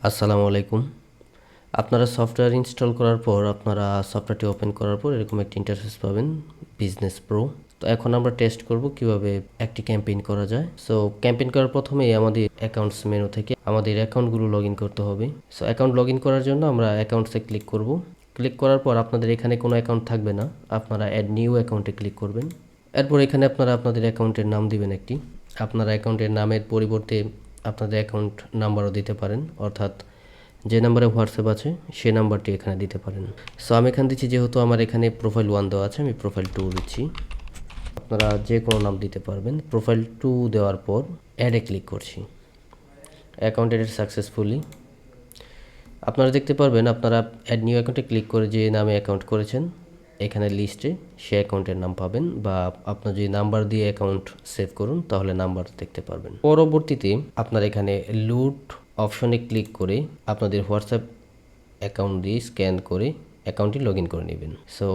আসসালামু আলাইকুম। আপনারা সফটওয়্যার ইনস্টল করার পর আপনারা সফটওয়্যারটি ওপেন করার পর এরকম একটি ইন্টারফেস পাবেন, বিজনেস প্রো। তো এখন আমরা টেস্ট করব কিভাবে একটি ক্যাম্পেইন করা যায়। সো ক্যাম্পেইন করার প্রথমেই আমাদের অ্যাকাউন্টস মেনু থেকে আমাদের অ্যাকাউন্টগুলো লগ ইন করতে হবে। সো অ্যাকাউন্ট লগ ইন করার জন্য আমরা অ্যাকাউন্টসে ক্লিক করব। ক্লিক করার পর আপনাদের এখানে কোনো অ্যাকাউন্ট থাকবে না, আপনারা অ্যাড নিউ অ্যাকাউন্টে ক্লিক করবেন। এরপর এখানে আপনারা আপনাদের অ্যাকাউন্টের নাম দিবেন একটি। আপনারা অ্যাকাউন্টের নামের পরিবর্তে আপনাদের অ্যাকাউন্ট নাম্বারও দিতে পারেন, অর্থাৎ যে নাম্বারে হোয়াটসঅ্যাপ আছে সে নাম্বারটি এখানে দিতে পারেন। সো আমি এখানে দিচ্ছি, যেহেতু আমার এখানে প্রোফাইল 1 দেওয়া আছে, আমি প্রোফাইল 2 দিচ্ছি। আপনারা যে কোনো নাম দিতে পারবেন। প্রোফাইল 2 দেওয়ার পর অ্যাডে ক্লিক করছি। Account added successfully. আপনারা দেখতে পারবেন আপনারা অ্যাড নিউ অ্যাকাউন্টে ক্লিক করে যে নামে অ্যাকাউন্ট করেছেন এখানে লিস্টে সে অ্যাকাউন্টের নাম পাবেন, বা আপনার যদি নাম্বার দিয়ে অ্যাকাউন্ট সেভ করুন তাহলে নাম্বার দেখতে পারবেন। পরবর্তীতে আপনারা এখানে লুট অপশনে ক্লিক করে আপনাদের হোয়াটসঅ্যাপ অ্যাকাউন্ট দিয়ে স্ক্যান করে অ্যাকাউন্টটি লগ ইন করে নেবেন। সো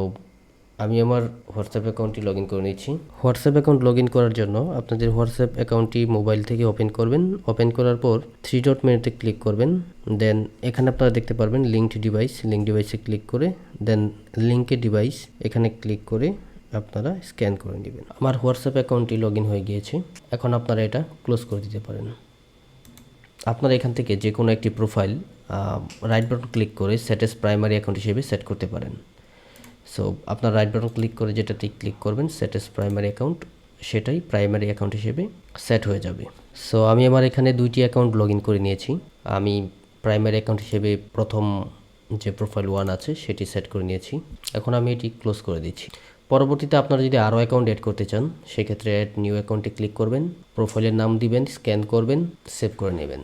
আমি আমার হোয়াটসঅ্যাপ অ্যাকাউন্টটি লগ ইন করে নিচ্ছি। হোয়াটসঅ্যাপ অ্যাকাউন্ট লগ ইন করার জন্য আপনাদের হোয়াটসঅ্যাপ অ্যাকাউন্টটি মোবাইল থেকে ওপেন করবেন। ওপেন করার পর 3 ডট মেনুতে ক্লিক করবেন। দেন এখানে আপনারা দেখতে পারবেন লিঙ্কড ডিভাইস, লিঙ্ক ডিভাইসে ক্লিক করে দেন লিঙ্কের ডিভাইস এখানে ক্লিক করে আপনারা স্ক্যান করে নেবেন। আমার হোয়াটসঅ্যাপ অ্যাকাউন্টটি লগ ইন হয়ে গিয়েছে। এখন আপনারা এটা ক্লোজ করে দিতে পারেন। আপনারা এখান থেকে যে কোনো একটি প্রোফাইল রাইট বাটন ক্লিক করে সেট এস প্রাইমারি অ্যাকাউন্ট হিসেবে সেট করতে পারেন। সো আপনার রাইট বাটন ক্লিক করে যেটাতে ক্লিক করবেন সেট এস প্রাইমারি অ্যাকাউন্ট, সেটাই প্রাইমারি অ্যাকাউন্ট হিসেবে সেট হয়ে যাবে। সো আমি আমার এখানে 2টি অ্যাকাউন্ট লগ ইন করে নিয়েছি। আমি প্রাইমারি অ্যাকাউন্ট হিসেবে প্রথম যে প্রোফাইল 1 আছে সেটি সেট করে নিয়েছি। এখন আমি এটি ক্লোজ করে দিচ্ছি। পরবর্তীতে আপনারা যদি আরও অ্যাকাউন্ট অ্যাড করতে চান সেক্ষেত্রে অ্যাড নিউ অ্যাকাউন্টে ক্লিক করবেন, প্রোফাইলের নাম দিবেন, স্ক্যান করবেন, সেভ করে নেবেন।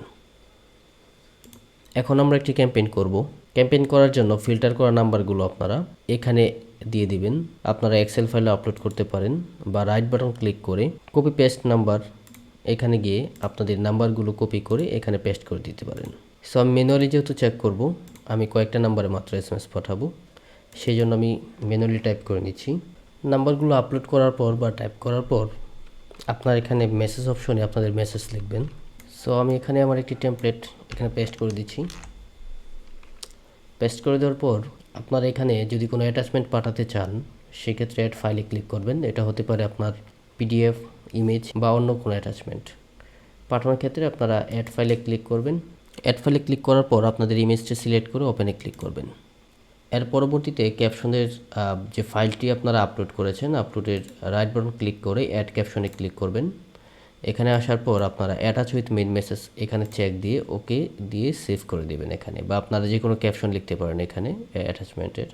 এখন আমরা একটি ক্যাম্পেইন করব। ক্যাম্পেইন করার জন্য ফিল্টার করা নাম্বারগুলো আপনারা এখানে দিয়ে দিবেন। আপনারা এক্সেল ফাইলে আপলোড করতে পারেন বা রাইট বাটন ক্লিক করে কপি পেস্ট নাম্বার এখানে গিয়ে আপনাদের নাম্বারগুলো কপি করে এখানে পেস্ট করে দিতে পারেন। সো আমি ম্যানুয়ালি যেহেতু চেক করব, আমি কয়েকটা নাম্বারে মাত্র SMS পাঠাবো, সেই জন্য আমি ম্যানুয়ালি টাইপ করে নিচ্ছি। নাম্বারগুলো আপলোড করার পর বা টাইপ করার পর আপনার এখানে মেসেজ অপশনে আপনাদের মেসেজ লিখবেন। সো আমি এখানে আমার একটি টেমপ্লেট এখানে পেস্ট করে দিচ্ছি। পেস্ট করে দেওয়ার পর আপনারা এখানে যদি কোনো অ্যাটাচমেন্ট পাঠাতে চান সেক্ষেত্রে অ্যাড ফাইলে ক্লিক করবেন। এটা হতে পারে আপনার PDF, ইমেজ বা অন্য কোনো অ্যাটাচমেন্ট পাঠানোর ক্ষেত্রে আপনারা অ্যাড ফাইলে ক্লিক করবেন। অ্যাড ফাইলে ক্লিক করার পর আপনাদের ইমেজটা সিলেক্ট করে ওপেনে ক্লিক করবেন। এর পরবর্তীতে ক্যাপশনের যে ফাইলটি আপনারা আপলোড করেছেন আপলোডের রাইট বাটন ক্লিক করে অ্যাড ক্যাপশনে ক্লিক করবেন। এখানে আসার পর আপনারা অ্যাটাচ উইথ মেইন মেসেজ এখানে চেক দিয়ে ওকে দিয়ে সেভ করে দেবেন এখানে, বা আপনারা যে কোনো ক্যাপশন লিখতে পারেন এখানে অ্যাটাচমেন্টের।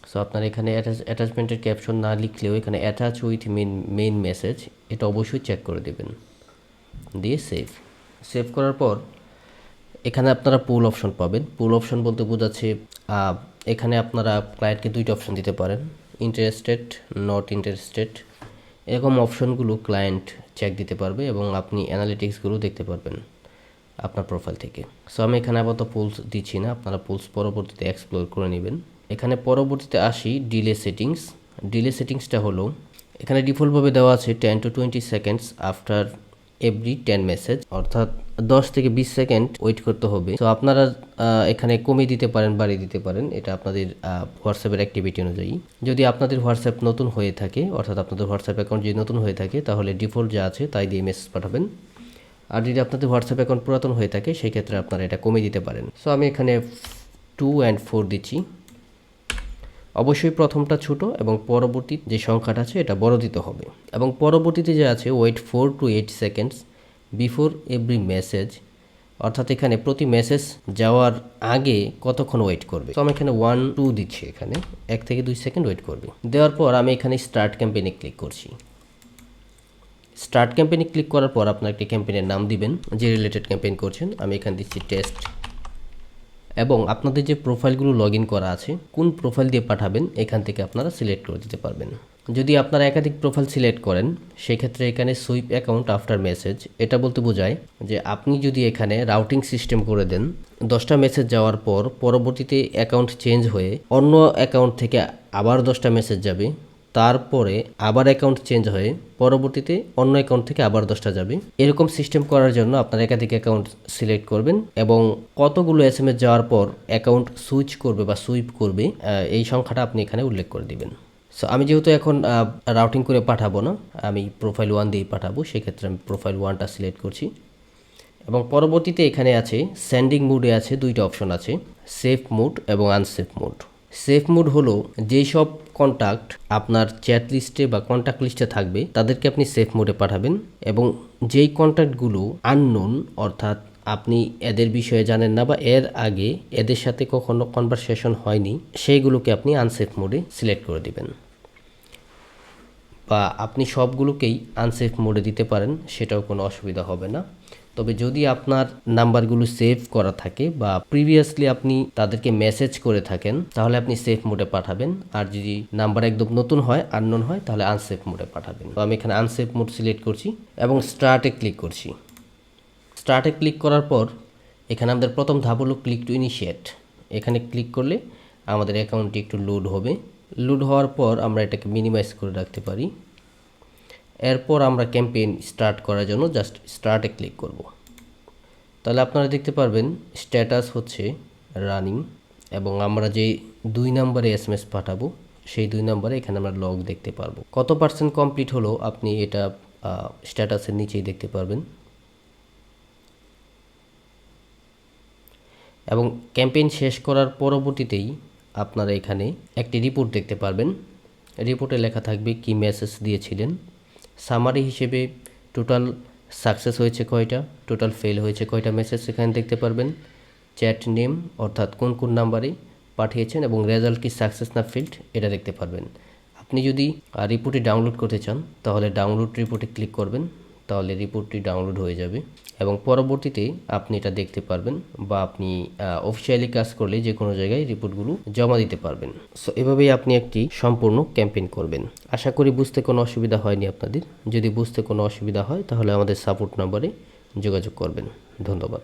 সো আপনারা এখানে অ্যাটাচমেন্টের ক্যাপশন না লিখলেও এখানে অ্যাটাচ উইথ মেইন মেসেজ এটা অবশ্যই চেক করে দেবেন, দিয়ে সেভ করার পর এখানে আপনারা পুল অপশন পাবেন। পুল অপশন বলতে বোঝাচ্ছে এখানে আপনারা ক্লায়েন্টকে 2টি অপশন দিতে পারেন, ইন্টারেস্টেড, নট ইন্টারেস্টেড। এরকম অপশনগুলো ক্লায়েন্ট চেক দিতে পারবে এবং আপনি অ্যানালিটিক্সগুলো দেখতে পারবেন আপনার প্রোফাইল থেকে। সো আমি এখানে আপাতত পুলস দিচ্ছি না, আপনারা পুলস পরবর্তীতে এক্সপ্লোর করে নেবেন। এখানে পরবর্তীতে আসি ডিলে সেটিংস। ডিলে সেটিংসটা হলো এখানে ডিফল্টভাবে দেওয়া আছে 10 to 20 seconds after every 10 message, অর্থাৎ 10 থেকে 20 সেকেন্ড ওয়েট করতে হবে। তো আপনারা এখানে কমিয়ে দিতে পারেন, বাড়িয়ে দিতে পারেন, এটা আপনাদের হোয়াটসঅ্যাপের অ্যাক্টিভিটি অনুযায়ী। যদি আপনাদের হোয়াটসঅ্যাপ নতুন হয়ে থাকে, অর্থাৎ আপনাদের হোয়াটসঅ্যাপ অ্যাকাউন্ট যদি নতুন হয়ে থাকে তাহলে ডিফল্ট যা আছে তাই দিয়ে মেসেজ পাঠাবেন। আর যদি আপনাদের হোয়াটসঅ্যাপ অ্যাকাউন্ট পুরাতন হয়ে থাকে সেই ক্ষেত্রে আপনারা এটা কমিয়ে দিতে পারেন। সো আমি এখানে 2 and 4 দিচ্ছি। অবশ্যই প্রথমটা ছোট এবং পরবর্তী যে সংখ্যাটা আছে এটা বড় দিতে হবে। এবং পরবর্তীতে যে আছে wait 4 to 8 seconds before every message, অর্থাৎ এখানে প্রতি মেসেজ যাওয়ার আগে কতক্ষণ ওয়েট করবে। তো আমি এখানে 1 2 দিচ্ছি, এখানে 1 থেকে 2 সেকেন্ড ওয়েট করবে। দেওয়ার পর আমি এখানে স্টার্ট ক্যাম্পেইনে ক্লিক করছি। স্টার্ট ক্যাম্পেইনে ক্লিক করার পর আপনার একটি ক্যাম্পেইনের নাম দিবেন, যে রিলেটেড ক্যাম্পেইন করছেন। আমি এখানে দিচ্ছি টেস্ট। এবং আপনাদের যে প্রোফাইলগুলো লগ ইন করা আছে কোন প্রোফাইল দিয়ে পাঠাবেন এখান থেকে আপনারা সিলেক্ট করে দিতে পারবেন। যদি আপনারা একাধিক প্রোফাইল সিলেক্ট করেন সেক্ষেত্রে এখানে সুইপ অ্যাকাউন্ট আফটার মেসেজ, এটা বলতে বোঝায় যে আপনি যদি এখানে রাউটিং সিস্টেম করে দেন 10টা মেসেজ যাওয়ার পর পরবর্তীতে অ্যাকাউন্ট চেঞ্জ হয়ে অন্য অ্যাকাউন্ট থেকে আবার 10টা মেসেজ যাবে, তারপরে আবার অ্যাকাউন্ট চেঞ্জ হয়ে পরবর্তীতে অন্য অ্যাকাউন্ট থেকে আবার 10টা যাবে। এরকম সিস্টেম করার জন্য আপনার একাধিক অ্যাকাউন্ট সিলেক্ট করবেন এবং কতগুলো এসএমএস যাওয়ার পর অ্যাকাউন্ট সুইচ করবে বা সুইপ করবে এই সংখ্যাটা আপনি এখানে উল্লেখ করে দিবেন। সো আমি যেহেতু এখন রাউটিং করে পাঠাবো না, আমি প্রোফাইল 1 দিয়েই পাঠাবো, সেক্ষেত্রে আমি প্রোফাইল 1টা সিলেক্ট করছি এবং পরবর্তীতে এখানে আছে সেন্ডিং মুডে আছে 2টা অপশন আছে, সেফ মুড এবং আনসেফ মুড। সেফ মুড হলো যেই সব কন্ট্যাক্ট আপনার চ্যাট লিস্টে বা কন্ট্যাক্ট লিস্টে থাকবে তাদেরকে আপনি সেফ মোডে পাঠাবেন এবং যেই কন্ট্যাক্টগুলো আননোন অর্থাৎ আপনি এদের বিষয়ে জানেন না বা এর আগে এদের সাথে কখনো কনভারসেশন হয়নি সেইগুলোকে আপনি আনসেফ মোডে সিলেক্ট করে দিবেন। বা আপনি সবগুলোকেই আনসেফ মোডে দিতে পারেন, সেটাও কোনো অসুবিধা হবে না। তবে যদি আপনার নাম্বারগুলো সেভ করা থাকে বা প্রিভিয়াসলি আপনি তাদেরকে মেসেজ করে থাকেন তাহলে আপনি সেফ মোডে পাঠাবেন, আর যদি নাম্বার একদম নতুন হয় আননোন হয় তাহলে আনসেফ মোডে পাঠাবেন। তো আমি এখানে আনসেফ মোড সিলেক্ট করছি এবং স্টার্টে ক্লিক করছি। স্টার্টে ক্লিক করার পর এখানে আমাদের প্রথম ধাপ হলো ক্লিক টু ইনিশিয়েট। এখানে ক্লিক করলে আমাদের অ্যাকাউন্টটি একটু লোড হবে। লোড হওয়ার পর আমরা এটাকে মিনিমাইজ করে রাখতে পারি। এরপর আমরা ক্যাম্পেইন স্টার্ট করার জন্য জাস্ট স্টার্টে ক্লিক করব। তাহলে আপনারা দেখতে পারবেন স্ট্যাটাস হচ্ছে রানিং এবং আমরা যে 2 নম্বরে এসএমএস পাঠাবো সেই 2 নম্বরে এখানে আমরা লগ দেখতে পারবো। কত % কমপ্লিট হলো আপনি এটা স্ট্যাটাসের নিচেই দেখতে পারবেন। এবং ক্যাম্পেইন শেষ করার পরবর্তীতেই আপনারা এখানে একটি রিপোর্ট দেখতে পারবেন। রিপোর্টে লেখা থাকবে কি মেসেজ দিয়েছিলেন, সামারি হিসেবে টোটাল সাকসেস হয়েছে কয়টা, টোটাল ফেল হয়েছে কয়টা মেসেজ এখানে দেখতে পারবেন, চ্যাট নেম অর্থাৎ কোন কোন নাম্বারে পাঠিয়েছেন এবং রেজাল্ট কি সাকসেস না ফেল্ড এটা দেখতে পারবেন। আপনি যদি রিপোর্টটি ডাউনলোড করতে চান তাহলে ডাউনলোড রিপোর্টে ক্লিক করবেন, তাহলে রিপোর্টটি ডাউনলোড হয়ে যাবে এবং পরবর্তীতে আপনি এটা দেখতে পারবেন বা আপনি অফিসিয়ালি কাজ করলে যে কোনো জায়গায় রিপোর্টগুলো জমা দিতে পারবেন। সো এভাবেই আপনি একটি সম্পূর্ণ ক্যাম্পেইন করবেন। আশা করি বুঝতে কোনো অসুবিধা হয়নি আপনাদের। যদি বুঝতে কোনো অসুবিধা হয় তাহলে আমাদের সাপোর্ট নম্বরে যোগাযোগ করবেন। ধন্যবাদ।